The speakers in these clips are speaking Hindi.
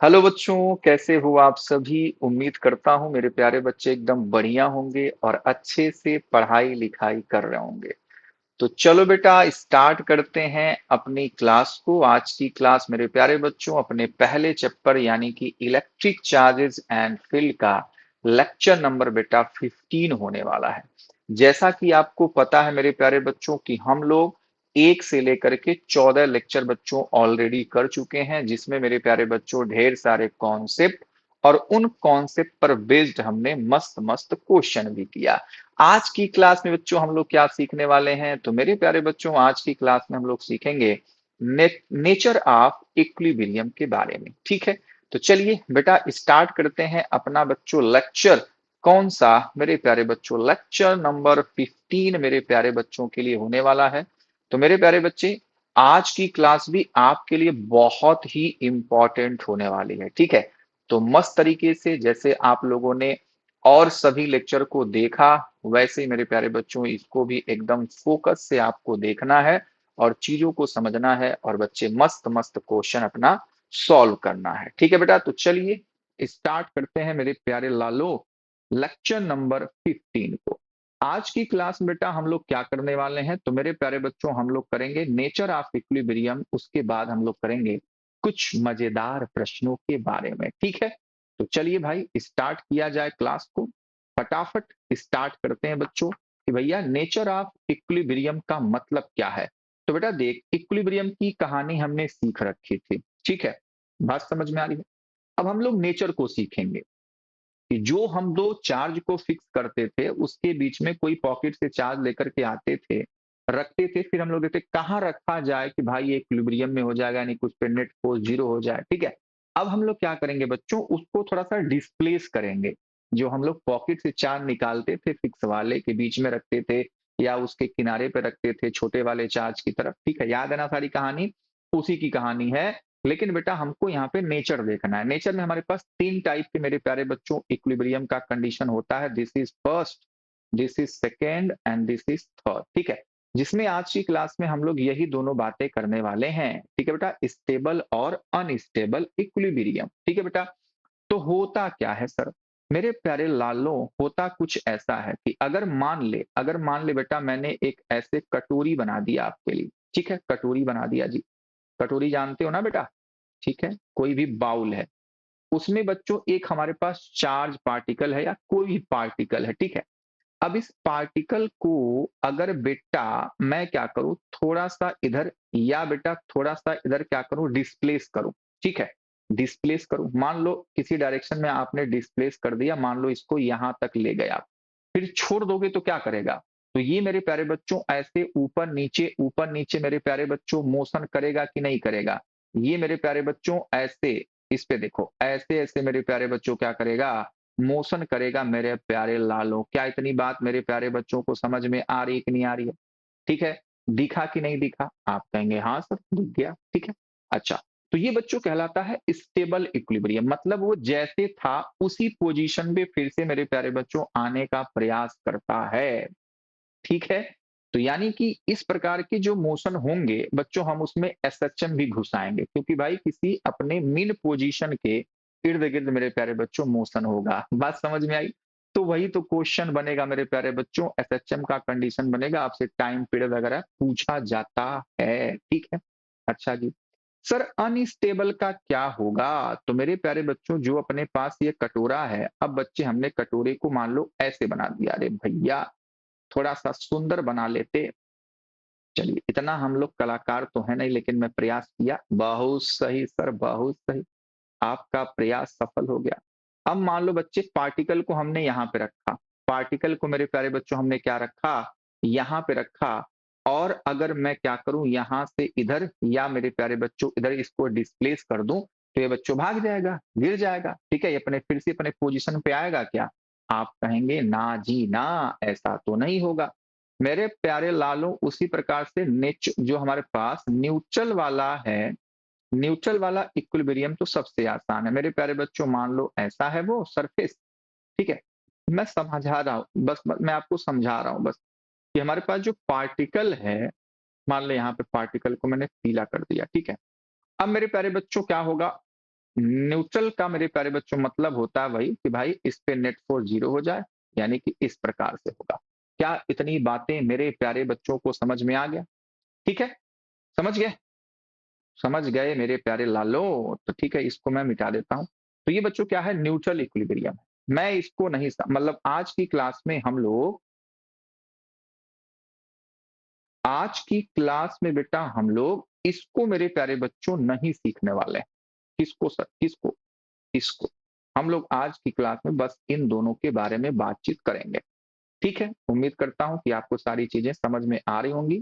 हेलो बच्चों, कैसे हो आप सभी। उम्मीद करता हूँ मेरे प्यारे बच्चे एकदम बढ़िया होंगे और अच्छे से पढ़ाई लिखाई कर रहे होंगे। तो चलो बेटा स्टार्ट करते हैं अपनी क्लास को। आज की क्लास मेरे प्यारे बच्चों अपने पहले चैप्टर यानी कि इलेक्ट्रिक चार्जेस एंड फील्ड का लेक्चर नंबर बेटा 15 होने वाला है। जैसा कि आपको पता है मेरे प्यारे बच्चों कि हम लोग 1 से लेकर के 14 लेक्चर बच्चों ऑलरेडी कर चुके हैं, जिसमें मेरे प्यारे बच्चों ढेर सारे कॉन्सेप्ट और उन कॉन्सेप्ट पर बेस्ड हमने मस्त मस्त क्वेश्चन भी किया। आज की क्लास में बच्चों हम लोग क्या सीखने वाले हैं, तो मेरे प्यारे बच्चों आज की क्लास में हम लोग सीखेंगे नेचर ऑफ इक्विलिब्रियम के बारे में। ठीक है, तो चलिए बेटा स्टार्ट करते हैं अपना बच्चों लेक्चर। कौन सा मेरे प्यारे बच्चों, लेक्चर नंबर 15 मेरे प्यारे बच्चों के लिए होने वाला है। तो मेरे प्यारे बच्चे आज की क्लास भी आपके लिए बहुत ही इंपॉर्टेंट होने वाली है। ठीक है, तो मस्त तरीके से जैसे आप लोगों ने और सभी लेक्चर को देखा, वैसे ही मेरे प्यारे बच्चों इसको भी एकदम फोकस से आपको देखना है और चीजों को समझना है और बच्चे मस्त मस्त क्वेश्चन अपना सॉल्व करना है। ठीक है बेटा, तो चलिए स्टार्ट करते हैं मेरे प्यारे लालो लेक्चर नंबर 15 को। आज की क्लास में बेटा हम लोग क्या करने वाले हैं, तो मेरे प्यारे बच्चों हम लोग करेंगे नेचर ऑफ इक्विलिब्रियम, उसके बाद हम लोग करेंगे कुछ मजेदार प्रश्नों के बारे में। ठीक है, तो चलिए भाई स्टार्ट किया जाए क्लास को। फटाफट स्टार्ट करते हैं बच्चों कि भैया नेचर ऑफ इक्विलिब्रियम का मतलब क्या है। तो बेटा देख, इक्विलिब्रियम की कहानी हमने सीख रखी थी। ठीक है, बात समझ में आ रही है। अब हम लोग नेचर को सीखेंगे कि जो हम दो चार्ज को फिक्स करते थे उसके बीच में कोई पॉकेट से चार्ज लेकर के आते थे, रखते थे, फिर हम लोग देखते कहाँ रखा जाए कि भाई ये इक्विलिब्रियम में हो जाएगा, यानी कुछ पे नेट फोर्स जीरो हो जाए। ठीक है, अब हम लोग क्या करेंगे बच्चों, उसको थोड़ा सा डिस्प्लेस करेंगे। जो हम लोग पॉकेट से चार्ज निकालते थे फिक्स वाले के बीच में रखते थे या उसके किनारे पे रखते थे छोटे वाले चार्ज की तरफ। ठीक है, याद है ना सारी कहानी, उसी की कहानी है। लेकिन बेटा हमको यहाँ पे नेचर देखना है। नेचर में हमारे पास 3 टाइप के मेरे प्यारे बच्चों इक्विलिब्रियम का कंडीशन होता है। This is first, this is second and this is third. ठीक है, जिसमें आज की क्लास में हम लोग यही दोनों बातें करने वाले हैं। ठीक है बेटा, स्टेबल और अनस्टेबल इक्विलिब्रियम। ठीक है बेटा, तो होता क्या है सर, मेरे प्यारे लालों, होता कुछ ऐसा है कि अगर मान ले बेटा मैंने एक ऐसे कटोरी बना दिया आपके लिए। ठीक है, कटोरी बना दिया जी। कटोरी जानते हो ना बेटा। ठीक है, कोई भी बाउल है, उसमें बच्चों एक हमारे पास चार्ज पार्टिकल है या कोई भी पार्टिकल है। ठीक है, अब इस पार्टिकल को अगर बेटा मैं क्या करूं, थोड़ा सा इधर या बेटा थोड़ा सा इधर क्या करूं, डिस्प्लेस करूं। ठीक है, डिस्प्लेस करूं, मान लो किसी डायरेक्शन में आपने डिस्प्लेस कर दिया, मान लो इसको यहां तक ले गए आप, फिर छोड़ दोगे तो क्या करेगा। तो ये मेरे प्यारे बच्चों ऐसे ऊपर नीचे मेरे प्यारे बच्चों मोशन करेगा कि नहीं करेगा। ये मेरे प्यारे बच्चों ऐसे, इस पे देखो ऐसे ऐसे मेरे प्यारे बच्चों क्या करेगा, मोशन करेगा मेरे प्यारे लालों। क्या इतनी बात मेरे प्यारे बच्चों को समझ में आ रही है कि नहीं आ रही है। ठीक है, दिखा कि नहीं दिखा, आप कहेंगे हाँ सर दिख गया। ठीक है, अच्छा, तो ये बच्चों कहलाता है स्टेबल इक्विलिब्रियम, मतलब वो जैसे था उसी पोजीशन पे फिर से मेरे प्यारे बच्चों आने का प्रयास करता है। ठीक है, तो यानी कि इस प्रकार के जो मोशन होंगे बच्चों हम उसमें एसएचएम भी घुसाएंगे, क्योंकि भाई किसी अपने मीन पोजीशन के इर्द गिर्द मेरे प्यारे बच्चों मोशन होगा। बात समझ में आई। तो वही तो क्वेश्चन बनेगा मेरे प्यारे बच्चों, एसएचएम का कंडीशन बनेगा, आपसे टाइम पीरियड वगैरह पूछा जाता है। ठीक है, अच्छा जी, सर अनस्टेबल का क्या होगा। तो मेरे प्यारे बच्चों जो अपने पास ये कटोरा है, अब बच्चे हमने कटोरे को मान लो ऐसे बना दिया, अरे भैया थोड़ा सा सुंदर बना लेते। चलिए, इतना हम लोग कलाकार तो है नहीं, लेकिन मैं प्रयास किया। बहुत सही सर, बहुत सही, आपका प्रयास सफल हो गया। अब मान लो बच्चे पार्टिकल को हमने यहाँ पे रखा, पार्टिकल को मेरे प्यारे बच्चों हमने क्या रखा, यहाँ पे रखा। और अगर मैं क्या करूं यहां से इधर या मेरे प्यारे बच्चों इधर इसको डिस्प्लेस कर दूं, तो ये बच्चों भाग जाएगा, गिर जाएगा। ठीक है, ये अपने फिर से अपने पोजीशन पे आएगा क्या। आप कहेंगे ना जी ना, ऐसा तो नहीं होगा। मेरे प्यारे लालों, उसी प्रकार से नेच जो हमारे पास न्यूट्रल वाला है, न्यूट्रल वाला इक्विलिब्रियम तो सबसे आसान है मेरे प्यारे बच्चों। मान लो ऐसा है वो सरफेस। ठीक है, मैं समझा रहा हूं बस, मैं आपको समझा रहा हूं बस कि हमारे पास जो पार्टिकल है, मान लो यहाँ पे पार्टिकल को मैंने पीला कर दिया। ठीक है, अब मेरे प्यारे बच्चों क्या होगा, न्यूट्रल का मेरे प्यारे बच्चों मतलब होता है वही कि भाई इस पे नेट फोर्स 0 हो जाए, यानी कि इस प्रकार से होगा। क्या इतनी बातें मेरे प्यारे बच्चों को समझ में आ गया? ठीक है, समझ गए? समझ गए मेरे प्यारे लालो? तो ठीक है, इसको मैं मिटा देता हूँ। तो ये बच्चों क्या है? न्यूट्रल इक्विलिब्रियम है। मैं इसको नहीं मतलब आज की क्लास में बेटा हम लोग इसको मेरे प्यारे बच्चों नहीं सीखने वाले हैं। किसको सर? किसको? इसको। हम लोग आज की क्लास में बस इन दोनों के बारे में बातचीत करेंगे। ठीक है, उम्मीद करता हूं कि आपको सारी चीजें समझ में आ रही होंगी।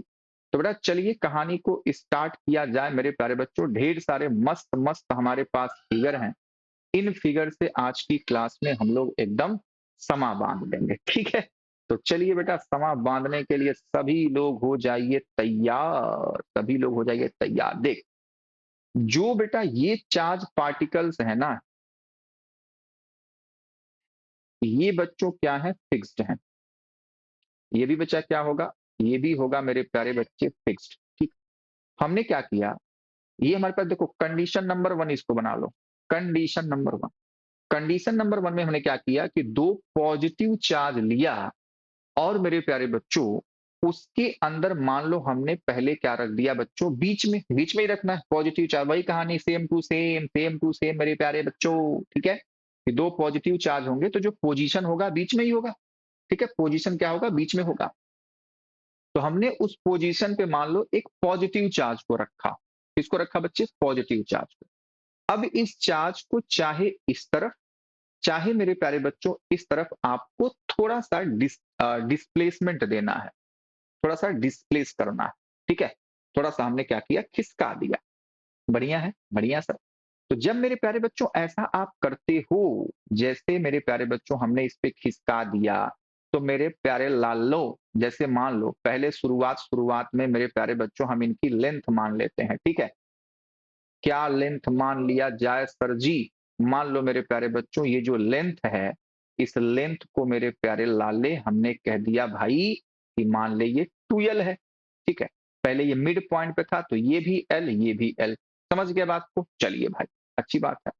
तो बेटा चलिए कहानी को स्टार्ट किया जाए मेरे प्यारे बच्चों। ढेर सारे मस्त मस्त हमारे पास फिगर हैं। इन फिगर से आज की क्लास में हम लोग एकदम समा बांध देंगे। ठीक है, तो चलिए बेटा समा बांधने के लिए सभी लोग हो जाइए तैयार। सभी लोग हो जाइए तैयार। देख, जो बेटा ये चार्ज पार्टिकल्स है ना, ये बच्चों क्या है? फिक्स्ड है। ये भी बच्चा क्या होगा? ये भी होगा मेरे प्यारे बच्चे फिक्स्ड। ठीक, हमने क्या किया? ये हमारे पास देखो कंडीशन नंबर वन, इसको बना लो condition number one. Condition number one में हमने क्या किया कि दो पॉजिटिव चार्ज लिया और मेरे प्यारे बच्चों उसके अंदर मान लो हमने पहले क्या रख दिया बच्चों? बीच में ही रखना है पॉजिटिव चार्ज। वही कहानी सेम टू सेम मेरे प्यारे बच्चों। ठीक है, कि दो पॉजिटिव चार्ज होंगे तो जो पोजीशन होगा बीच में ही होगा। ठीक है, पोजीशन क्या होगा? बीच में होगा। तो हमने उस पोजीशन पे मान लो एक पॉजिटिव चार्ज को रखा। किसको रखा बच्चे? पॉजिटिव चार्ज को। अब इस चार्ज को चाहे इस तरफ, चाहे मेरे प्यारे बच्चों इस तरफ आपको थोड़ा सा डिस्प्लेसमेंट देना है, थोड़ा सा डिस्प्लेस करना है। ठीक है, थोड़ा सा हमने क्या किया? खिसका दिया। बढ़िया है, बढ़िया सर। तो जब मेरे प्यारे बच्चों ऐसा आप करते हो, जैसे मेरे प्यारे बच्चों हमने इस पे खिसका दिया, तो मेरे प्यारे लालो जैसे मान लो पहले शुरुआत शुरुआत में मेरे प्यारे बच्चों हम इनकी लेंथ मान लेते हैं। ठीक है, क्या लेंथ मान लिया जाए सर जी? मान लो मेरे प्यारे बच्चों ये जो लेंथ है, इस लेंथ को मेरे प्यारे लाले हमने कह दिया भाई कि मान ले ये 2l है। ठीक है, पहले ये मिड पॉइंट पे था तो ये भी l, ये भी l। समझ गया बात को? चलिए भाई, अच्छी बात है।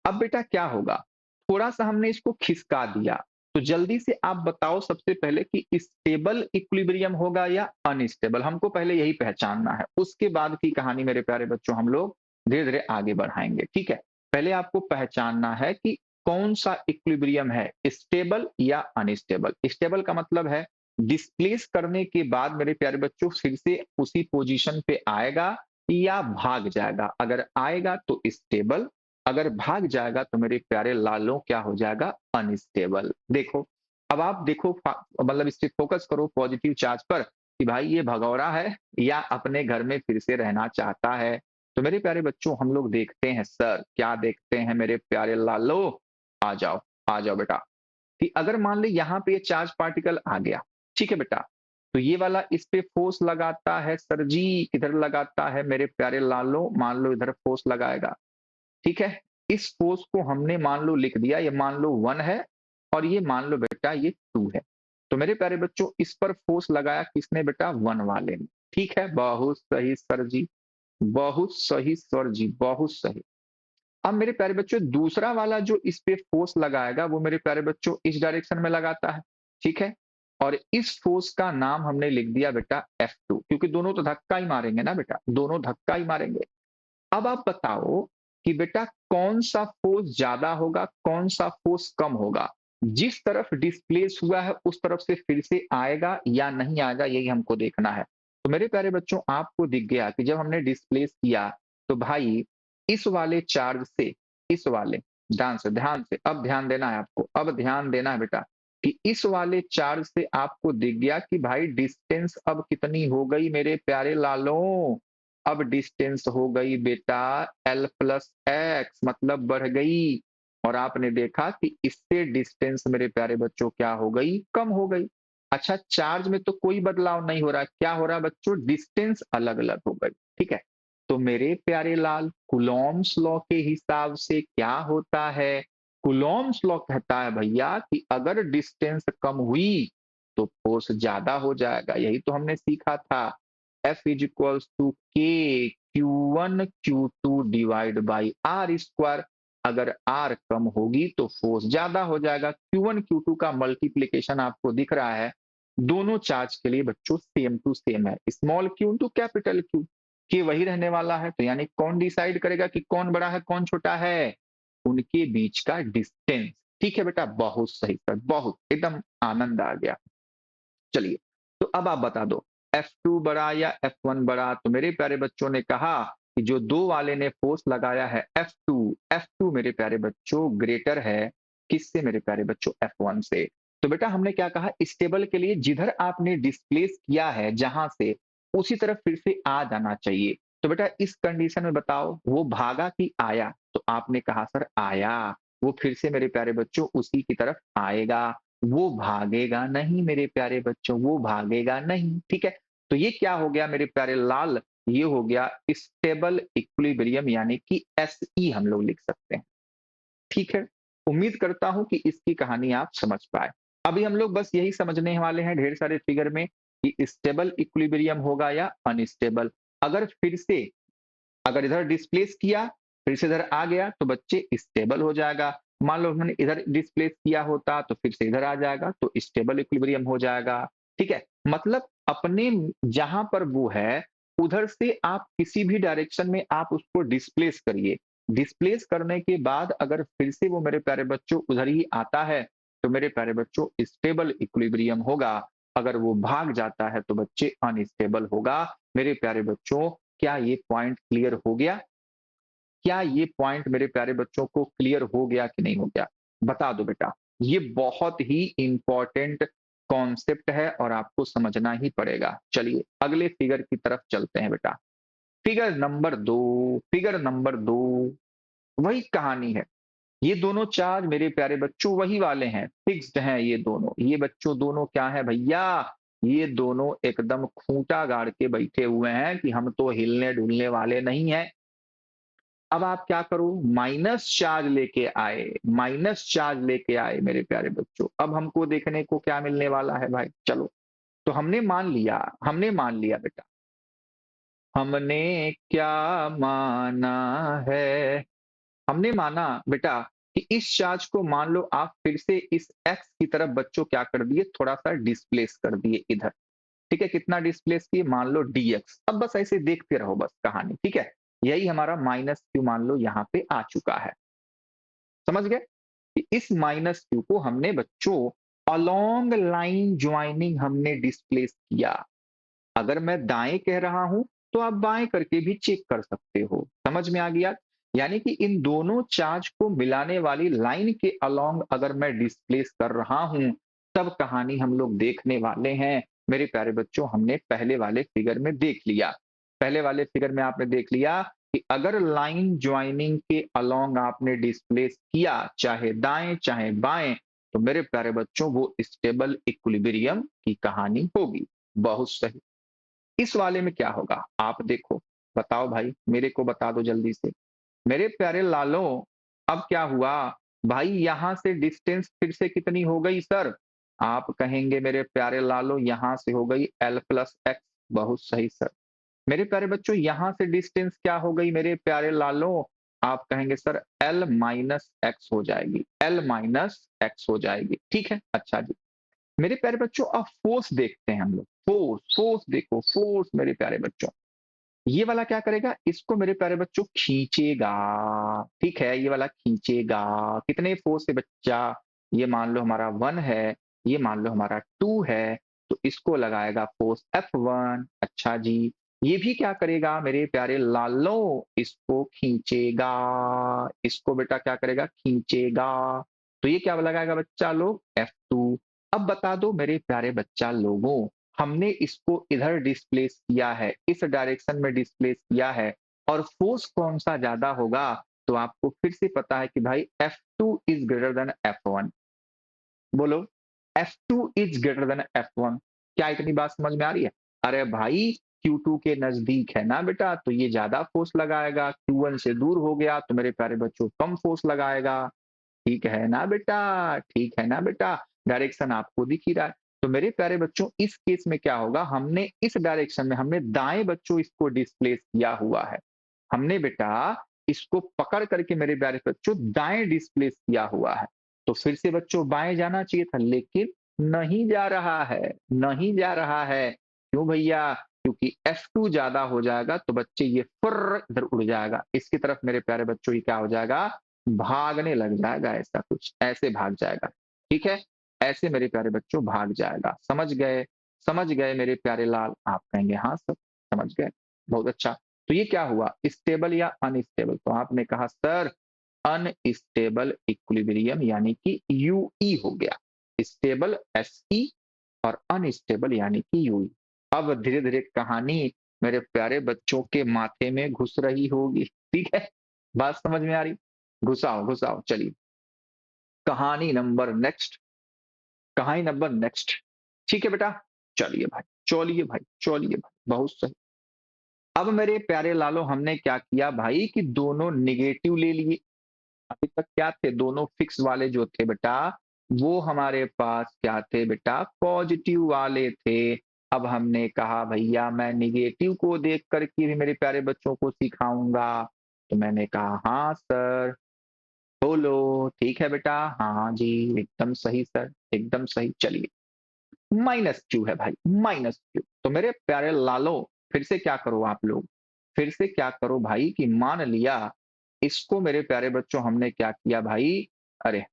अब बेटा क्या होगा? थोड़ा सा हमने इसको खिसका दिया, तो जल्दी से आप बताओ सबसे पहले कि स्टेबल इक्विलिब्रियम होगा या अनस्टेबल? हमको पहले यही पहचानना है, उसके बाद की कहानी मेरे प्यारे बच्चों हम लोग धीरे धीरे आगे बढ़ाएंगे। ठीक है, पहले आपको पहचानना है कि कौन सा इक्विलिब्रियम है, स्टेबल या अनस्टेबल। स्टेबल का मतलब है डिस्प्लेस करने के बाद मेरे प्यारे बच्चों फिर से उसी पोजीशन पे आएगा या भाग जाएगा। अगर आएगा तो स्टेबल, अगर भाग जाएगा तो मेरे प्यारे लालों क्या हो जाएगा? अनस्टेबल। देखो, अब आप देखो मतलब इस पे फोकस करो पॉजिटिव चार्ज पर कि भाई ये भगौड़ा है या अपने घर में फिर से रहना चाहता है। तो मेरे प्यारे बच्चों हम लोग देखते हैं सर, क्या देखते हैं मेरे प्यारे लालो? आ जाओ, आ जाओ बेटा। कि अगर मान ले यहाँ पे ये चार्ज पार्टिकल आ गया, ठीक है बेटा, तो ये वाला इस पे फोर्स लगाता है सर जी। किधर लगाता है मेरे प्यारे लालो? मान लो इधर फोर्स लगाएगा। ठीक है, इस फोर्स को हमने मान लो लिख दिया, ये मान लो 1 है और ये मान लो बेटा ये 2 है। तो मेरे प्यारे बच्चों इस पर फोर्स लगाया किसने बेटा? 1 वाले ने। ठीक है, बहुत सही सर जी, बहुत सही सर जी, बहुत सही। अब मेरे प्यारे बच्चों दूसरा वाला जो इस पे फोर्स लगाएगा वो मेरे प्यारे बच्चों इस डायरेक्शन में लगाता है। ठीक है, और इस फोर्स का नाम हमने लिख दिया बेटा F2, क्योंकि दोनों तो धक्का ही मारेंगे ना बेटा, दोनों धक्का ही मारेंगे। अब आप बताओ कि बेटा कौन सा फोर्स ज्यादा होगा, कौन सा फोर्स कम होगा? जिस तरफ डिस्प्लेस हुआ है उस तरफ से फिर से आएगा या नहीं आएगा, यही हमको देखना है। तो मेरे प्यारे बच्चों आपको दिख गया कि जब हमने डिस्प्लेस किया तो भाई इस वाले चार्ज से, इस वाले, ध्यान से अब ध्यान देना है आपको, अब ध्यान देना है बेटा कि इस वाले चार्ज से आपको दिख गया कि भाई डिस्टेंस अब कितनी हो गई मेरे प्यारे लालों? अब डिस्टेंस हो गई बेटा l+x, मतलब बढ़ गई। और आपने देखा कि इससे डिस्टेंस मेरे प्यारे बच्चों क्या हो गई? कम हो गई। अच्छा, चार्ज में तो कोई बदलाव नहीं हो रहा, क्या हो रहा है बच्चों? डिस्टेंस अलग अलग हो गई। ठीक है, तो मेरे प्यारे लाल कुलॉम्स लॉ के हिसाब से क्या होता है? कुलॉम्स लॉ कहता है भैया कि अगर डिस्टेंस कम हुई तो फोर्स ज्यादा हो जाएगा। यही तो हमने सीखा था, F इज इक्वल्स टू के Q1 Q2 divide by R square. अगर R कम होगी तो फोर्स ज्यादा हो जाएगा। Q1 Q2 का मल्टीप्लीकेशन आपको दिख रहा है, दोनों चार्ज के लिए बच्चों सेम टू सेम है, small q into capital Q। के वही रहने वाला है, तो यानी कौन डिसाइड करेगा कि कौन बड़ा है कौन छोटा है? उनके बीच का डिस्टेंस। ठीक है बेटा, बहुत सही सर, बहुत एकदम आनंद आ गया। चलिए, तो अब आप बता दो F2 बड़ा या F1 बड़ा? तो मेरे प्यारे बच्चों ने कहा कि जो दो वाले ने फोर्स लगाया है F2 मेरे प्यारे बच्चों ग्रेटर है किससे मेरे प्यारे बच्चों? F1 से। तो बेटा हमने क्या कहा, स्टेबल के लिए जिधर आपने डिस्प्लेस किया है जहां से, उसी तरफ फिर से आ जाना चाहिए। तो बेटा इस कंडीशन में बताओ वो भागा कि आया? तो आपने कहा सर आया, वो फिर से मेरे प्यारे बच्चों उसी की तरफ आएगा, वो भागेगा नहीं मेरे प्यारे बच्चों, वो भागेगा नहीं। ठीक है, तो ये क्या हो गया मेरे प्यारे लाल? ये हो गया स्टेबल इक्विलिब्रियम, यानी कि एसई हम लोग लिख सकते हैं। ठीक है, उम्मीद करता हूं कि इसकी कहानी आप समझ पाए। अभी हम लोग बस यही समझने वाले हैं ढेर सारे फिगर में कि स्टेबल इक्विलिब्रियम होगा या अनस्टेबल। अगर फिर से, अगर इधर डिस्प्लेस किया फिर से इधर आ गया तो बच्चे स्टेबल हो जाएगा। मान लो हमने इधर डिस्प्लेस किया होता तो फिर से इधर आ जाएगा तो स्टेबल इक्विलिब्रियम हो जाएगा। ठीक है, मतलब अपने जहां पर वो है उधर से आप किसी भी डायरेक्शन में आप उसको डिस्प्लेस करिए। डिस्प्लेस करने के बाद अगर फिर से वो मेरे प्यारे बच्चों उधर ही आता है तो मेरे प्यारे बच्चों स्टेबल इक्विलिब्रियम होगा। अगर वो भाग जाता है तो बच्चे अनस्टेबल होगा। मेरे प्यारे बच्चों क्या ये पॉइंट क्लियर हो गया? क्या ये पॉइंट मेरे प्यारे बच्चों को क्लियर हो गया कि नहीं हो गया? बता दो बेटा। ये बहुत ही इंपॉर्टेंट कॉन्सेप्ट है और आपको समझना ही पड़ेगा। चलिए अगले फिगर की तरफ चलते हैं बेटा। फिगर नंबर 2 वही कहानी है। ये दोनों चार्ज मेरे प्यारे बच्चों वही वाले हैं, फिक्स्ड हैं ये दोनों। ये बच्चों दोनों क्या है भैया? ये दोनों एकदम खूंटा गाड़ के बैठे हुए हैं कि हम तो हिलने डुलने वाले नहीं हैं। अब आप क्या करो, माइनस चार्ज लेके आए, माइनस चार्ज लेके आए मेरे प्यारे बच्चों। अब हमको देखने को क्या मिलने वाला है भाई? चलो, तो हमने मान लिया बेटा, हमने क्या माना है? हमने माना बेटा कि इस चार्ज को मान लो आप फिर से इस एक्स की तरफ बच्चों क्या कर दिए, थोड़ा सा डिस्प्लेस कर दिए इधर। ठीक है, कितना डिस्प्लेस किए? मान लो dx। अब बस ऐसे देखते रहो बस कहानी। ठीक है, यही हमारा माइनस क्यू मान लो यहाँ पे आ चुका है। समझ गए कि इस माइनस क्यू को हमने बच्चों अलोंग लाइन ज्वाइनिंग हमने डिस्प्लेस किया। अगर मैं दाएं कह रहा हूं तो आप बाएं करके भी चेक कर सकते हो। समझ में आ गया? यानी कि इन दोनों चार्ज को मिलाने वाली लाइन के अलोंग अगर मैं डिस्प्लेस कर रहा हूं, तब कहानी हम लोग देखने वाले हैं। मेरे प्यारे बच्चों हमने पहले वाले फिगर में देख लिया, पहले वाले फिगर में आपने देख लिया कि अगर लाइन ज्वाइनिंग के अलोंग आपने डिस्प्लेस किया, चाहे दाएं चाहे बाएं, तो मेरे प्यारे बच्चों वो स्टेबल इक्विलिब्रियम की कहानी होगी। बहुत सही। इस वाले में क्या होगा आप देखो, बताओ भाई, मेरे को बता दो जल्दी से। मेरे प्यारे लालों, अब क्या हुआ भाई? यहां से डिस्टेंस फिर से कितनी हो गई सर? आप कहेंगे मेरे प्यारे लालों यहां से हो गई l+x। बहुत सही सर। मेरे प्यारे बच्चों यहां से डिस्टेंस क्या हो गई मेरे प्यारे लालों? आप कहेंगे सर l-x हो जाएगी, l-x हो जाएगी। ठीक है, अच्छा जी। मेरे प्यारे बच्चों अब फोर्स देखते हैं हम लोग। फोर्स देखो, फोर्स मेरे प्यारे बच्चों, ये वाला क्या करेगा? इसको मेरे प्यारे बच्चों खींचेगा। ठीक है, ये वाला खींचेगा। कितने फोर्स से बच्चा? ये मान लो हमारा 1 है, ये मान लो हमारा 2 है, तो इसको लगाएगा फोर्स F1। अच्छा जी, ये भी क्या करेगा मेरे प्यारे लालों? इसको खींचेगा। इसको बेटा क्या करेगा? खींचेगा। तो ये क्या लगाएगा बच्चा लोग? F2। अब बता दो मेरे प्यारे बच्चा लोगों, हमने इसको इधर डिस्प्लेस किया है, इस डायरेक्शन में डिस्प्लेस किया है, और फोर्स कौन सा ज्यादा होगा? तो आपको फिर से पता है कि भाई F2 is greater than F1। बोलो, F2 is greater than F1। क्या इतनी बात समझ में आ रही है? अरे भाई Q2 के नजदीक है ना बेटा, तो ये ज्यादा फोर्स लगाएगा। Q1 से दूर हो गया तो मेरे प्यारे बच्चों कम फोर्स लगाएगा। ठीक है ना बेटा? ठीक है ना बेटा? डायरेक्शन आपको दिख ही रहा है। तो मेरे प्यारे बच्चों इस केस में क्या होगा, हमने इस डायरेक्शन में हमने दाएं बच्चों इसको डिस्प्लेस किया हुआ है। हमने बेटा इसको पकड़ करके मेरे प्यारे बच्चों दाएं डिस्प्लेस किया हुआ है। तो फिर से बच्चों बाएं जाना चाहिए था, लेकिन नहीं जा रहा है, नहीं जा रहा है। क्यों भैया? क्योंकि F2 ज्यादा हो जाएगा तो बच्चे ये फुर्र इधर उड़ जाएगा, इसकी तरफ मेरे प्यारे बच्चों ये क्या हो जाएगा, भागने लग जाएगा, ऐसा कुछ ऐसे भाग जाएगा। ठीक है, ऐसे मेरे प्यारे बच्चों भाग जाएगा। समझ गए? समझ गए मेरे प्यारे लाल? आप कहेंगे हाँ सर समझ गए, बहुत अच्छा। तो ये क्या हुआ, स्टेबल या अनस्टेबल? तो आपने कहा सर अनस्टेबल इक्विलिब्रियम यानी कि यूई हो गया। स्टेबल एसई और अनस्टेबल यानी कि यूई। अब धीरे धीरे कहानी मेरे प्यारे बच्चों के माथे में घुस रही होगी। ठीक है, बात समझ में आ रही? घुसाओ घुसाओ, चलिए कहानी नंबर नेक्स्ट, कहानी नंबर नेक्स्ट। ठीक है बेटा, चलिए भाई चलिए भाई चलिए भाई, बहुत सही। अब मेरे प्यारे लालो हमने क्या किया भाई कि दोनों निगेटिव ले लिए। अभी तक क्या थे, दोनों फिक्स वाले जो थे बेटा वो हमारे पास क्या थे बेटा, पॉजिटिव वाले थे। अब हमने कहा भैया मैं निगेटिव को देख करके भी मेरे प्यारे बच्चों को सिखाऊंगा। तो मैंने कहा हाँ सर, बोलो ठीक है बेटा, हाँ जी एकदम सही सर, एकदम सही। चलिए -q है भाई, -q। तो मेरे प्यारे लालो फिर से क्या करो आप लोग, फिर से क्या करो भाई कि मान लिया इसको मेरे प्यारे बच्चों हमने क्या किया भाई, अरे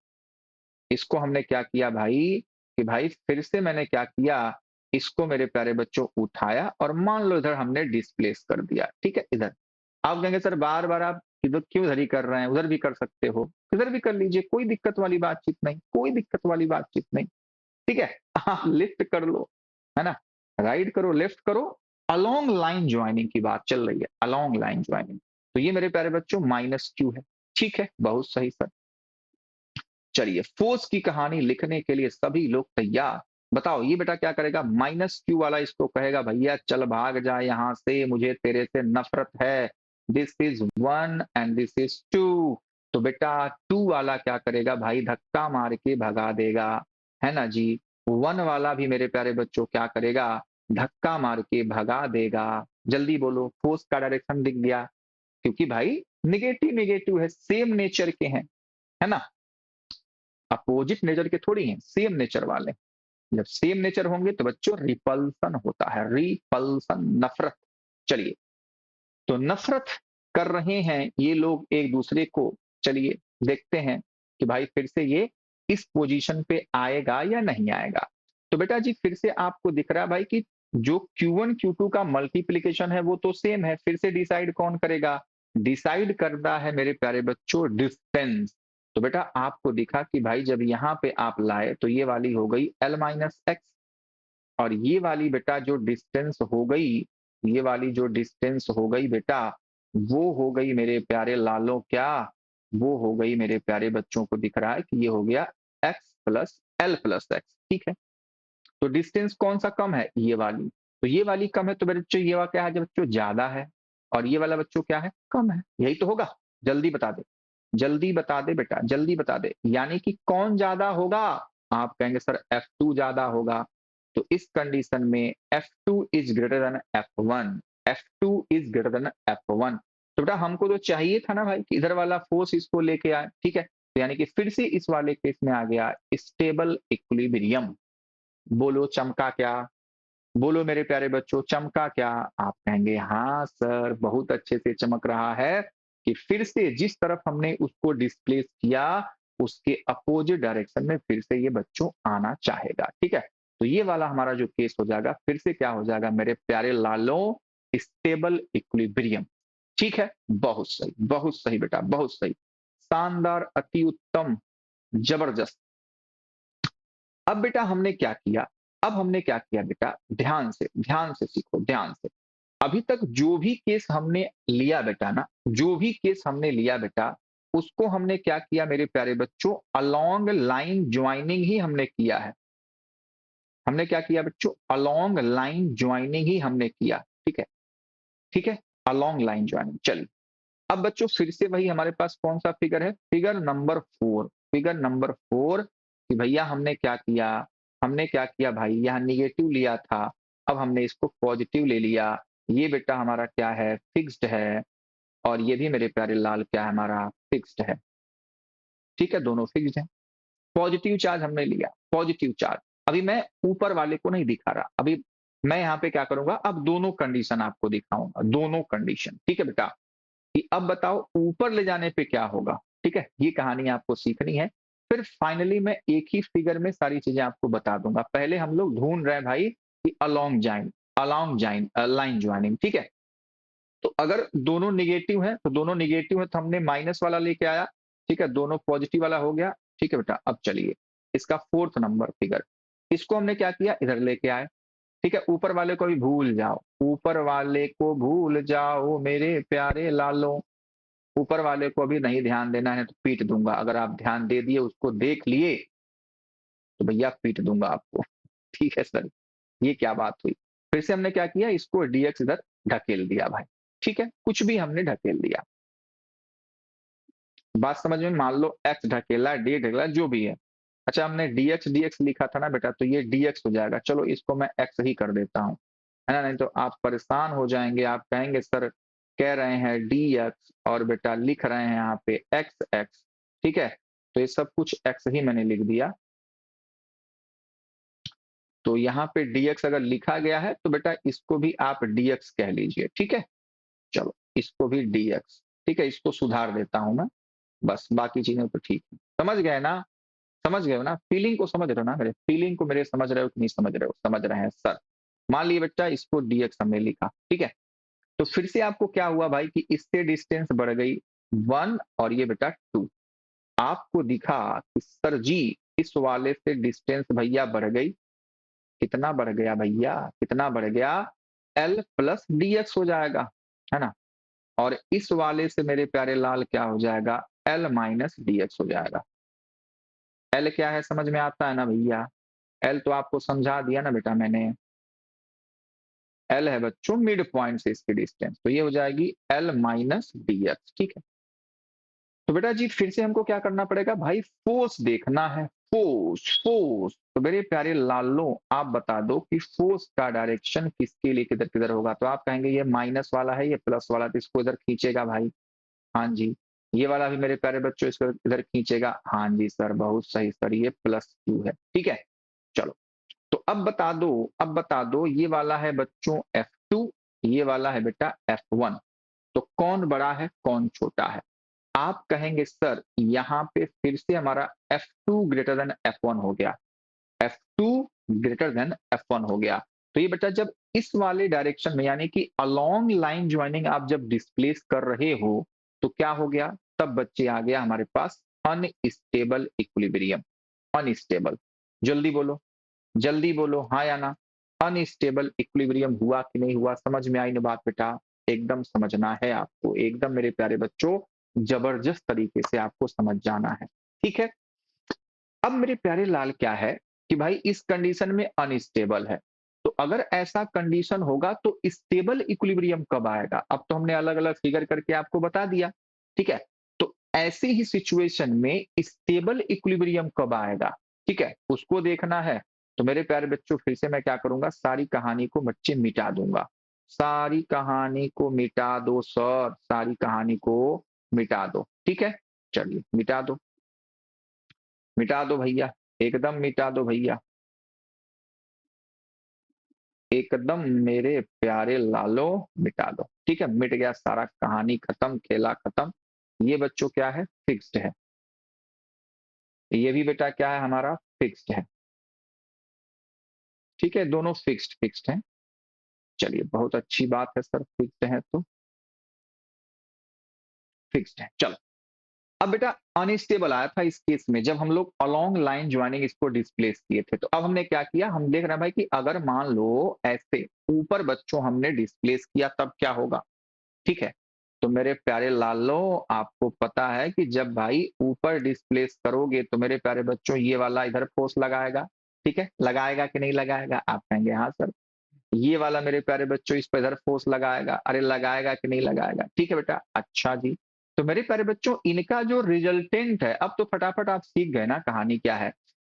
इसको हमने क्या किया भाई कि भाई फिर से मैंने क्या किया, इसको मेरे प्यारे बच्चों उठाया और मान लो इधर हमने डिस्प्लेस कर दिया। ठीक है, इधर आप कहेंगे सर बार बार आप इधर क्यों इधर ही कर रहे हैं, उधर भी कर सकते हो, इधर भी कर लीजिए, कोई दिक्कत वाली बातचीत नहीं, कोई दिक्कत वाली बातचीत नहीं। ठीक है, आप लिफ्ट कर लो, है ना, राइट करो लेफ्ट करो, अलोंग लाइन ज्वाइनिंग की बात चल रही है, अलोंग लाइन ज्वाइनिंग। तो ये मेरे प्यारे बच्चों -q है। ठीक है, बहुत सही सर। चलिए फोर्स की कहानी लिखने के लिए सभी लोग तैयार। बताओ ये बेटा क्या करेगा, -q वाला इसको कहेगा भैया चल भाग जा यहां से, मुझे तेरे से नफरत है। This is 1 and this is 2। तो बेटा 2 वाला क्या करेगा भाई, धक्का मार के भगा देगा, है ना जी। 1 वाला भी मेरे प्यारे बच्चों क्या करेगा, धक्का मार के भगा देगा। जल्दी बोलो, फोर्स का डायरेक्शन दिख गया, क्योंकि भाई निगेटिव निगेटिव है, सेम नेचर के हैं, है ना, अपोजिट नेचर के थोड़ी हैं, सेम नेचर वाले। जब सेम नेचर होंगे तो बच्चों रिपल्सन होता है, रिपल्सन नफरत। चलिए, तो नफरत कर रहे हैं ये लोग एक दूसरे को। चलिए देखते हैं कि भाई फिर से ये इस पोजीशन पे आएगा या नहीं आएगा। तो बेटा जी फिर से आपको दिख रहा है भाई कि जो Q1 Q2 का मल्टीप्लीकेशन है वो तो सेम है, फिर से डिसाइड कौन करेगा, डिसाइड करता है मेरे प्यारे बच्चों डिस्टेंस। तो बेटा आपको दिखा कि भाई जब यहाँ पे आप लाए तो ये वाली हो गई L-x, और ये वाली बेटा जो डिस्टेंस हो गई, ये वाली जो डिस्टेंस हो गई बेटा, वो हो गई मेरे प्यारे लालों क्या, वो हो गई मेरे प्यारे बच्चों को दिख रहा है कि ये हो गया x plus L plus x. ठीक है, तो डिस्टेंस कौन सा कम है, ये वाली। तो ये वाली कम है तो मेरे बच्चों ये वाला क्या है जो बच्चों ज्यादा है, और ये वाला बच्चों क्या है, कम है। यही तो होगा, जल्दी बता दे, जल्दी बता दे बेटा, जल्दी बता दे, यानी कि कौन ज्यादा होगा। आप कहेंगे सर F2 ज्यादा होगा। तो इस कंडीशन में F2 is greater than F1, F2 is greater than F1। तो बेटा हमको तो चाहिए था ना भाई कि इधर वाला फोर्स इसको लेके आए। ठीक है, तो यानी कि फिर से इस वाले केस में आ गया स्टेबल इक्विलिब्रियम। बोलो चमका क्या, बोलो मेरे प्यारे बच्चों चमका क्या। आप कहेंगे हाँ सर बहुत अच्छे से चमक रहा है कि फिर से जिस तरफ हमने उसको डिस्प्लेस किया उसके अपोजिट डायरेक्शन में फिर से ये बच्चों आना चाहेगा। ठीक है, तो ये वाला हमारा जो केस हो जाएगा फिर से क्या हो जाएगा मेरे प्यारे लालों, स्टेबल इक्विलिब्रियम। ठीक है, बहुत सही बहुत सही बेटा बहुत सही, शानदार अति उत्तम, जबरदस्त। अब बेटा हमने क्या किया, अब हमने क्या किया बेटा, ध्यान से सीखो, ध्यान से। अभी तक जो भी केस हमने लिया बेटा ना, जो भी केस हमने लिया बेटा, उसको हमने क्या किया मेरे प्यारे बच्चों, अलोंग लाइन ज्वाइनिंग ही हमने किया है। हमने क्या किया बच्चों, अलोंग लाइन ज्वाइनिंग ही हमने किया। ठीक है, ठीक है, अलोंग लाइन ज्वाइनिंग। चलिए अब बच्चों फिर से वही हमारे पास कौन सा फिगर है, फिगर नंबर 4, फिगर नंबर 4 कि भैया हमने क्या किया, हमने क्या किया भाई, यहाँ निगेटिव लिया था, अब हमने इसको पॉजिटिव ले लिया। ये बेटा हमारा क्या है, फिक्स्ड है, और ये भी मेरे प्यारे लाल क्या है, हमारा फिक्स्ड है। ठीक है, दोनों फिक्स्ड है। पॉजिटिव चार्ज हमने लिया, पॉजिटिव चार्ज। अभी मैं ऊपर वाले को नहीं दिखा रहा, अभी मैं यहाँ पे क्या करूंगा, अब दोनों कंडीशन आपको दिखाऊंगा, दोनों कंडीशन। ठीक है बेटा, कि अब बताओ ऊपर ले जाने पे क्या होगा। ठीक है, ये कहानी आपको सीखनी है, फिर फाइनली मैं एक ही फिगर में सारी चीजें आपको बता दूंगा। पहले हम लोग ढूंढ रहे हैं भाई कि अलोंग जाइन लाइन ज्वाइनिंग। ठीक है, तो अगर दोनों निगेटिव है तो दोनों निगेटिव है तो हमने माइनस वाला लेके आया। ठीक है, दोनों पॉजिटिव वाला हो गया। ठीक है बेटा, अब चलिए इसका फोर्थ नंबर फिगर, इसको हमने क्या किया, इधर लेके आए। ठीक है, ऊपर वाले को भी भूल जाओ, ऊपर वाले को भूल जाओ मेरे प्यारे लालों। ऊपर वाले को अभी नहीं ध्यान देना है तो पीट दूंगा, अगर आप ध्यान दे दिए, उसको देख लिए, तो भैया पीट दूंगा आपको। ठीक है सर, ये क्या बात हुई। फिर से हमने क्या किया, इसको डीएक्स इधर ढकेल दिया भाई। ठीक है, कुछ भी हमने ढकेल दिया, बात समझ में, मान लो एक्स ढकेला, डी ढकेला, जो भी है। अच्छा, हमने डीएक्स डीएक्स लिखा था ना बेटा, तो ये डीएक्स हो जाएगा। चलो इसको मैं एक्स ही कर देता हूँ, है ना, नहीं तो आप परेशान हो जाएंगे, आप कहेंगे सर कह रहे हैं डीएक्स और बेटा लिख रहे हैं यहाँ पे एक्स एक्स। ठीक है, तो ये सब कुछ एक्स ही मैंने लिख दिया। तो यहाँ पे डीएक्स अगर लिखा गया है तो बेटा इसको भी आप डीएक्स कह लीजिए। ठीक है, चलो इसको भी डीएक्स। ठीक है, इसको सुधार देता हूं मैं, बस बाकी चीजें तो ठीक है। समझ गए ना, समझ गए हो ना, फीलिंग को समझ रहे हो ना, मेरे फीलिंग को मेरे समझ रहे हो कि नहीं समझ रहे हो, समझ रहे हैं सर। मान लिए बेटा इसको डीएक्स हमने लिखा। ठीक है, तो फिर से आपको क्या हुआ भाई कि इससे डिस्टेंस बढ़ गई 1, और ये बेटा 2। आपको दिखा कि सर जी इस वाले से डिस्टेंस भैया बढ़ गई। कितना बढ़ गया भैया, कितना बढ़ गया, एल प्लस डीएक्स हो जाएगा, है ना। और इस वाले से मेरे प्यारे लाल क्या हो जाएगा, एल माइनस डीएक्स हो जाएगा। एल क्या है समझ में आता है ना भैया, एल तो आपको समझा दिया ना बेटा मैंने। एल है बच्चों मिड पॉइंट से इसकी डिस्टेंस, तो ये हो जाएगी एल माइनस डीएक्स। ठीक है, तो बेटा जी फिर से हमको क्या करना पड़ेगा भाई, फोर्स देखना है, फोर्स फोर्स। तो मेरे प्यारे लालों आप बता दो कि फोर्स का डायरेक्शन किसके लिए किधर किधर होगा। तो आप कहेंगे ये माइनस वाला है, ये प्लस वाला, तो इसको इधर खींचेगा भाई। हाँ जी, ये वाला भी मेरे प्यारे बच्चों इसको इधर खींचेगा। हाँ जी सर, बहुत सही सर, ये प्लस क्यू है। ठीक है, चलो, तो अब बता दो, अब बता दो, ये वाला है बच्चों F2, ये वाला है बेटा F1, तो कौन बड़ा है कौन छोटा है। आप कहेंगे सर यहाँ पे फिर से हमारा F2 ग्रेटर देन F1 हो गया, F2 ग्रेटर देन F1 हो गया। तो ये बेटा जब इस वाले डायरेक्शन में यानी कि अलोंग लाइन ज्वाइनिंग आप जब डिस्प्लेस कर रहे हो तो क्या हो गया, तब बच्चे आ गया हमारे पास अनस्टेबल इक्विलिब्रियम। अनस्टेबल, जल्दी बोलो, जल्दी बोलो हाँ या ना। अनस्टेबल इक्विलिब्रियम हुआ कि नहीं हुआ, समझ में आई ना बात बेटा। एकदम समझना है आपको, एकदम मेरे प्यारे बच्चों जबरदस्त तरीके से आपको समझ जाना है। ठीक है, अब मेरे प्यारे लाल क्या है कि भाई इस कंडीशन में अनस्टेबल है, तो अगर ऐसा कंडीशन होगा तो स्टेबल इक्विलिब्रियम कब आएगा। अब तो हमने अलग अलग फिगर करके आपको बता दिया। ठीक है, तो ऐसी ही सिचुएशन में स्टेबल इक्विलिब्रियम कब आएगा, ठीक है, उसको देखना है। तो मेरे प्यारे बच्चों फिर से मैं क्या करूंगा, सारी कहानी को बच्चे मिटा दूंगा। सारी कहानी को मिटा दो सर, सारी कहानी को मिटा दो। ठीक है, चलिए मिटा दो, मिटा दो भैया, एकदम मिटा दो भैया, एकदम मेरे प्यारे लालो मिटा दो। ठीक है, मिट गया सारा, कहानी खत्म, खेला खत्म। ये बच्चों क्या है, फिक्स्ड है। ये भी बेटा क्या है हमारा, फिक्स्ड है। ठीक है, दोनों फिक्स्ड फिक्स्ड है। चलिए बहुत अच्छी बात है सर, फिक्स्ड है तो फिक्स्ड है। चलो, अब बेटा अनस्टेबल आया था इस केस में जब हम लोग अलोंग लाइन ज्वाइनिंग इसको डिस्प्लेस किए थे। तो अब हमने क्या किया, हम देख रहे हैं भाई कि अगर मान लो ऐसे ऊपर बच्चों हमने डिस्प्लेस किया तब क्या होगा। ठीक है, तो मेरे प्यारे लालो आपको पता है कि जब भाई ऊपर डिस्प्लेस करोगे तो मेरे प्यारे बच्चों ये वाला इधर फोर्स लगाएगा। ठीक है, लगाएगा कि नहीं लगाएगा, आप कहेंगे हाँ सर। ये वाला मेरे प्यारे बच्चों इस पर इधर फोर्स लगाएगा, अरे लगाएगा कि नहीं लगाएगा। ठीक है बेटा, अच्छा जी, तो मेरे प्यारे बच्चों इनका जो रिजल्टेंट है, अब तो फटाफट आप सीख गए ना कहानी क्या है,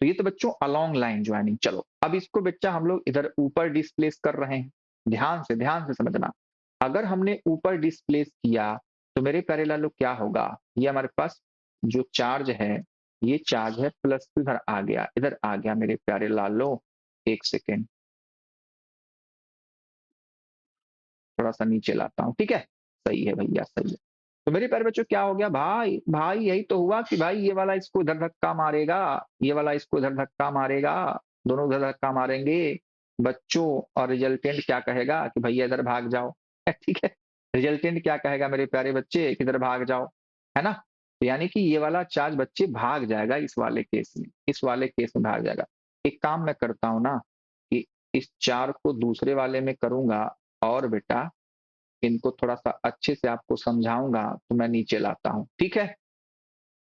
तो ये तो बच्चों अलोंग लाइन ज्वाइनिंग। चलो अब इसको बच्चा हम लोग इधर ऊपर डिस्प्लेस कर रहे हैं। ध्यान से समझना। अगर हमने ऊपर डिस्प्लेस किया तो मेरे प्यारे लालो क्या होगा, ये हमारे पास जो चार्ज है, ये चार्ज है प्लस इधर आ गया, इधर आ गया मेरे प्यारे लालो। एक सेकेंड, थोड़ा सा नीचे लाता हूँ, ठीक है। सही है भैया, सही है। तो मेरे प्यारे बच्चों क्या हो गया भाई, भाई यही तो हुआ कि भाई ये वाला इसको इधर धक्का मारेगा, ये वाला इसको इधर धक्का मारेगा, दोनों इधर धक्का मारेंगे बच्चों। और रिजल्टेंट क्या कहेगा कि भैया इधर भाग जाओ। ठीक है, रिजल्टेंट क्या कहेगा मेरे प्यारे बच्चे, किधर भाग जाओ, है ना। तो यानी कि ये वाला चार्ज बच्चे भाग जाएगा इस वाले केस में, इस वाले केस में भाग जाएगा। एक काम मैं करता हूं ना कि इस चार को दूसरे वाले में करूंगा, और बेटा इनको थोड़ा सा अच्छे से आपको समझाऊंगा, तो मैं नीचे लाता हूं, ठीक है।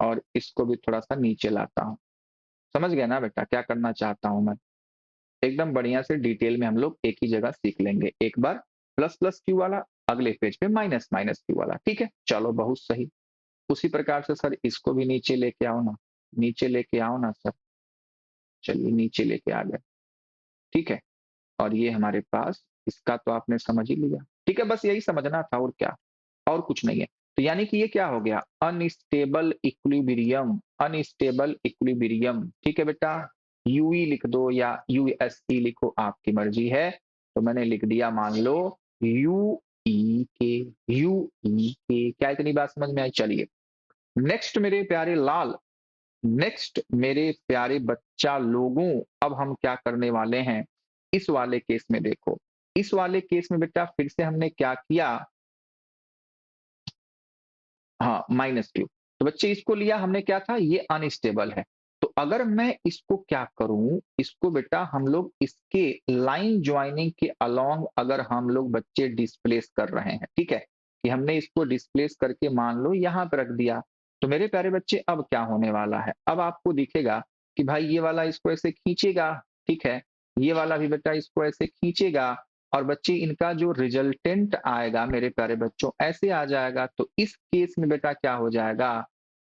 और इसको भी थोड़ा सा नीचे लाता हूं। समझ गया ना बेटा क्या करना चाहता हूं मैं। एकदम बढ़िया से डिटेल में हम लोग एक ही जगह सीख लेंगे। एक बार प्लस प्लस क्यू वाला, अगले पेज पे माइनस माइनस क्यू वाला, ठीक है। चलो बहुत सही। उसी प्रकार से सर इसको भी नीचे लेके आओ ना, नीचे लेके आओ ना सर। चलिए नीचे लेके आ गए, ठीक है। और ये हमारे पास, इसका तो आपने समझ ही लिया, ठीक है। बस यही समझना था, और क्या, और कुछ नहीं है। तो यानी कि ये क्या हो गया, अनस्टेबल इक्विलिब्रियम, अनस्टेबल इक्विलिब्रियम, ठीक है बेटा। यूई लिख दो या यूएसई लिखो, आपकी मर्जी है। तो मैंने लिख दिया, मान लो यू ई के, यू ई के। क्या इतनी बात समझ में आई? चलिए नेक्स्ट मेरे प्यारे लाल, नेक्स्ट मेरे प्यारे बच्चा लोगों, अब हम क्या करने वाले हैं इस वाले केस में। देखो इस वाले केस में बेटा फिर से हमने क्या किया, हाँ माइनस क्यू। तो बच्चे इसको लिया हमने, क्या था ये अनस्टेबल है। तो अगर मैं इसको क्या करूं, इसको बेटा हम लोग इसके लाइन ज्वाइनिंग के अलोंग अगर हम लोग बच्चे डिस्प्लेस कर रहे हैं, ठीक है, कि हमने इसको डिस्प्लेस करके मान लो यहां पर रख दिया। तो मेरे प्यारे बच्चे अब क्या होने वाला है, अब आपको दिखेगा कि भाई ये वाला इसको ऐसे खींचेगा, ठीक है, ये वाला भी बेटा इसको ऐसे खींचेगा, और बच्चे इनका जो रिजल्टेंट आएगा मेरे प्यारे बच्चों ऐसे आ जाएगा। तो इस केस में बेटा क्या हो जाएगा,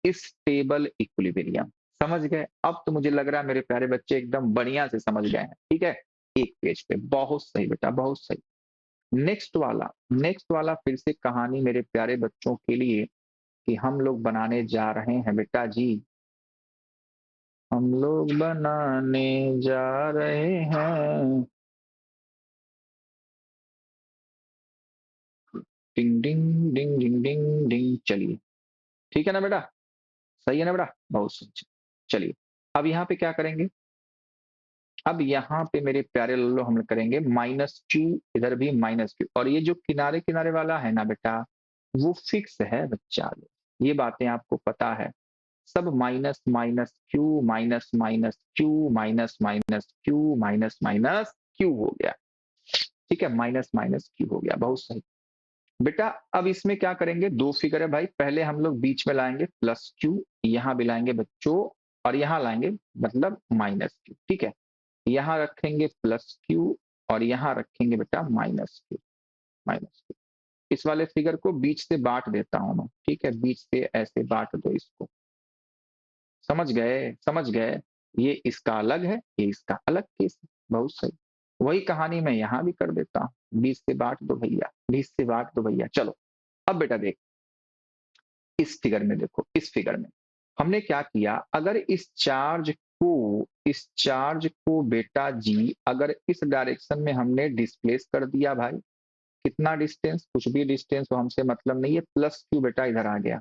स्टेबल इक्विलिब्रियम। समझ गए? अब तो मुझे लग रहा है मेरे प्यारे बच्चे एकदम बढ़िया से समझ गए हैं, ठीक है। एक पेज पे बहुत सही बेटा, बहुत सही। नेक्स्ट वाला, नेक्स्ट वाला फिर से कहानी मेरे प्यारे बच्चों के लिए कि हम लोग बनाने जा रहे हैं बेटा जी, हम लोग बनाने जा रहे हैं। डिंग डिंग डिंग डिंग डिंग डिंग, चलिए ठीक है ना बेटा, सही है ना बेटा, बहुत सही। चलिए अब यहाँ पे क्या करेंगे, अब यहाँ पे मेरे प्यारे लल्लो हम करेंगे माइनस क्यू, इधर भी माइनस क्यू, और ये जो किनारे किनारे वाला है ना बेटा वो फिक्स है बच्चा, ये बातें आपको पता है। सब minus minus Q, minus minus Q, minus minus Q, minus minus Q हो गया, ठीक है, माइनस माइनस क्यू हो गया, बहुत सही। बेटा अब इसमें क्या करेंगे, दो फिगर है भाई, पहले हम लोग बीच में लाएंगे प्लस क्यू, यहां भी लाएंगे बच्चों, और यहां लाएंगे मतलब माइनस क्यू, ठीक है। यहां रखेंगे प्लस क्यू, और यहां रखेंगे बेटा माइनस क्यू, माइनस क्यू। इस वाले फिगर को बीच से बांट देता हूं मैं, ठीक है, बीच से ऐसे बांट दो इसको। समझ गए, समझ गए। ये इसका अलग है, ये इसका अलग केस है, बहुत सही। वही कहानी मैं यहां भी कर देता हूं, बीच से बांट दो भैया, बीच से बांट दो भैया। चलो अब बेटा देख, इस फिगर में देखो, इस फिगर में हमने क्या किया, अगर इस चार्ज को बेटा जी अगर इस डायरेक्शन में हमने डिस्प्लेस कर दिया भाई, कितना डिस्टेंस, कुछ भी डिस्टेंस हो हमसे मतलब नहीं है, प्लस क्यू बेटा इधर आ गया,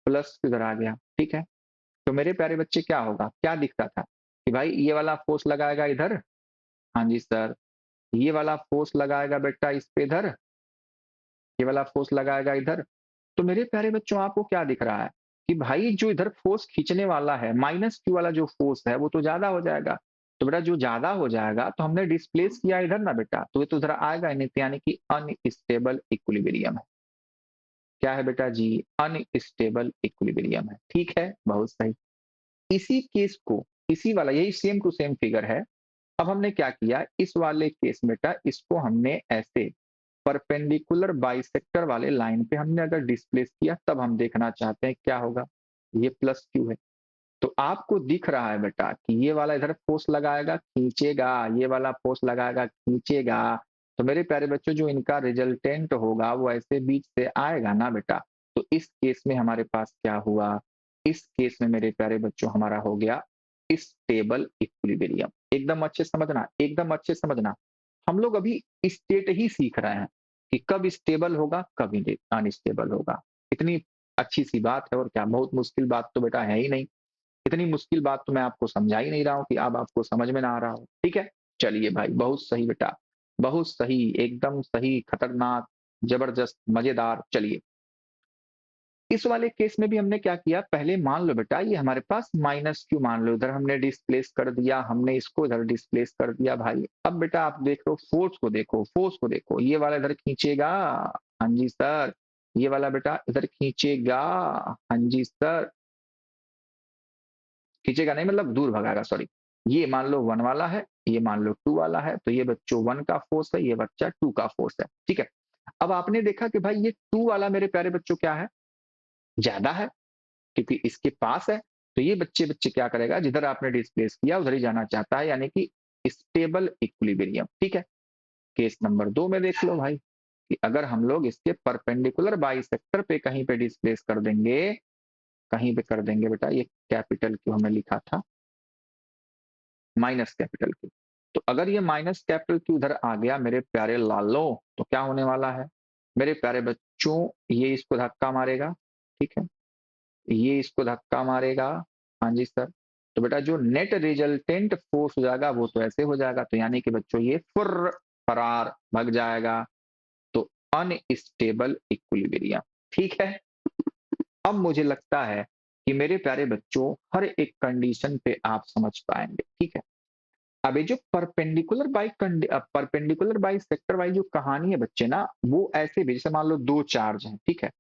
प्लस इधर आ गया, ठीक है। तो मेरे प्यारे बच्चे क्या होगा, क्या दिखता था कि भाई ये वाला फोर्स लगाएगा इधर, हाँ जी सर, ये वाला फोर्स लगाएगा बेटा इस पे इधर, ये वाला फोर्स लगाएगा इधर। तो मेरे प्यारे बच्चों आपको क्या दिख रहा है कि भाई जो इधर फोर्स खींचने वाला है, माइनस क्यू वाला जो फोर्स है वो तो ज्यादा हो जाएगा। तो बेटा जो ज्यादा हो जाएगा तो हमने डिस्प्लेस किया इधर ना बेटा, तो ये तो इधर आएगा ही नहीं, तो यानी कि अनस्टेबल इक्विलिब्रियम है। क्या है बेटा जी, अनस्टेबल इक्विलिब्रियम है, ठीक है, बहुत सही। इसी केस को, इसी वाला, यही सेम टू सेम फिगर है। अब हमने क्या किया, इस वाले केस में बेटा इसको हमने ऐसे परपेंडिकुलर बाइसेक्टर वाले लाइन पे हमने अगर डिस्प्लेस किया, तब हम देखना चाहते हैं क्या होगा, ये प्लस क्यू है। तो आपको दिख रहा है बेटा कि ये वाला इधर फोर्स लगाएगा, खींचेगा, ये वाला फोर्स लगाएगा, खींचेगा। तो मेरे प्यारे बच्चों, जो इनका रिजल्टेंट होगा वो ऐसे बीच से आएगा ना बेटा। तो इस केस में हमारे पास क्या हुआ? इस केस में मेरे प्यारे बच्चों हमारा हो गया स्टेबल इक्विलिब्रियम। एकदम अच्छे समझना, एकदम अच्छे समझना। हम लोग अभी स्टेट ही सीख रहे हैं कि कब स्टेबल होगा, कब अनस्टेबल होगा। इतनी अच्छी सी बात है, और क्या बहुत मुश्किल बात तो बेटा है ही नहीं। इतनी मुश्किल बात तो मैं आपको समझा ही नहीं रहा हूँ कि अब आपको समझ में ना आ रहा हो। ठीक है, चलिए भाई, बहुत सही बेटा, बहुत सही, एकदम सही, खतरनाक, जबरदस्त, मजेदार। चलिए, इस वाले केस में भी हमने क्या किया, पहले मान लो बेटा ये हमारे पास माइनस क्यू मान लो, इधर हमने डिस्प्लेस कर दिया, हमने इसको इधर डिस्प्लेस कर दिया भाई। अब बेटा आप देख लो फोर्स को, देखो फोर्स को, देखो ये वाला इधर खींचेगा, हाँ जी सर। ये वाला बेटा इधर खींचेगा, हाँ जी सर। खींचेगा नहीं मतलब दूर भगाएगा, सॉरी। ये मान लो 1 वाला है, ये मान लो 2 वाला है, तो ये बच्चों 1 का फोर्स है, ये बच्चा 2 का फोर्स है। ठीक है, अब आपने देखा कि भाई ये 2 वाला मेरे प्यारे बच्चों क्या है, ज्यादा है, क्योंकि इसके पास है। तो ये बच्चे बच्चे क्या करेगा, जिधर आपने डिस्प्लेस किया उधर ही जाना चाहता है, यानी कि स्टेबल इक्विलिब्रियम। ठीक है, केस नंबर 2 में देख लो भाई कि अगर हम लोग इसके परपेंडिकुलर बाइसेक्टर पे कहीं पे डिस्प्लेस कर देंगे, कहीं पे कर देंगे बेटा, ये कैपिटल क्यू हमने लिखा था, माइनस कैपिटल क्यू। तो अगर ये माइनस कैपिटल क्यू उधर आ गया मेरे प्यारे लालो, तो क्या होने वाला है मेरे प्यारे बच्चों, ये इसको धक्का मारेगा। ठीक है, ये इसको धक्का मारेगा, हाँ जी सर। तो बेटा जो नेट रिजल्टेंट फोर्स हो जाएगा वो तो ऐसे हो जाएगा, तो यानी कि बच्चों ये फरार भग जाएगा। तो अनस्टेबल इक्विलिब्रियम। ठीक है, अब मुझे लगता है कि मेरे प्यारे बच्चों हर एक कंडीशन पे आप समझ पाएंगे। ठीक है, अब ये जो परपेंडिकुलर बाई सेक्टर वाली जो कहानी है बच्चे ना, वो ऐसे भी जैसे मान लो 2 चार्ज हैं। ठीक है,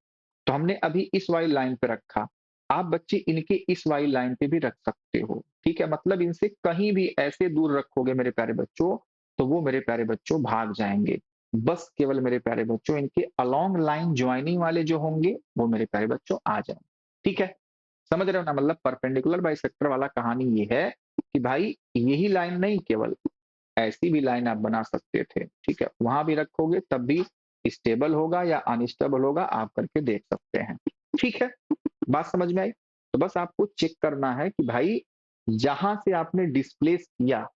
तो हमने अभी इस वाली लाइन पे रखा, आप बच्चे इनके इस वाली लाइन पे भी रख सकते हो। ठीक है, मतलब इनसे कहीं भी ऐसे दूर रखोगे मेरे प्यारे बच्चों, तो वो मेरे प्यारे बच्चों भाग जाएंगे। बस केवल मेरे प्यारे बच्चों इनके अलोंग लाइन ज्वाइनिंग वाले जो होंगे वो मेरे प्यारे बच्चों आ जाएंगे। ठीक है, समझ रहे हो ना, मतलब परपेंडिकुलर बाइसेक्टर वाला कहानी ये है कि भाई यही लाइन नहीं, केवल ऐसी भी लाइन आप बना सकते थे। ठीक है, वहां भी रखोगे तब भी स्टेबल होगा या अनस्टेबल होगा, आप करके देख सकते हैं। ठीक है, बात समझ में आई? तो बस आपको चेक करना है कि भाई जहां से आपने डिस्प्लेस किया,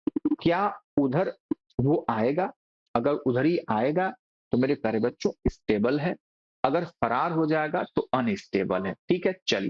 क्या उधर वो आएगा? अगर उधर ही आएगा तो मेरे प्यारे बच्चों स्टेबल है, अगर फरार हो जाएगा तो अनस्टेबल है। ठीक है, चलिए।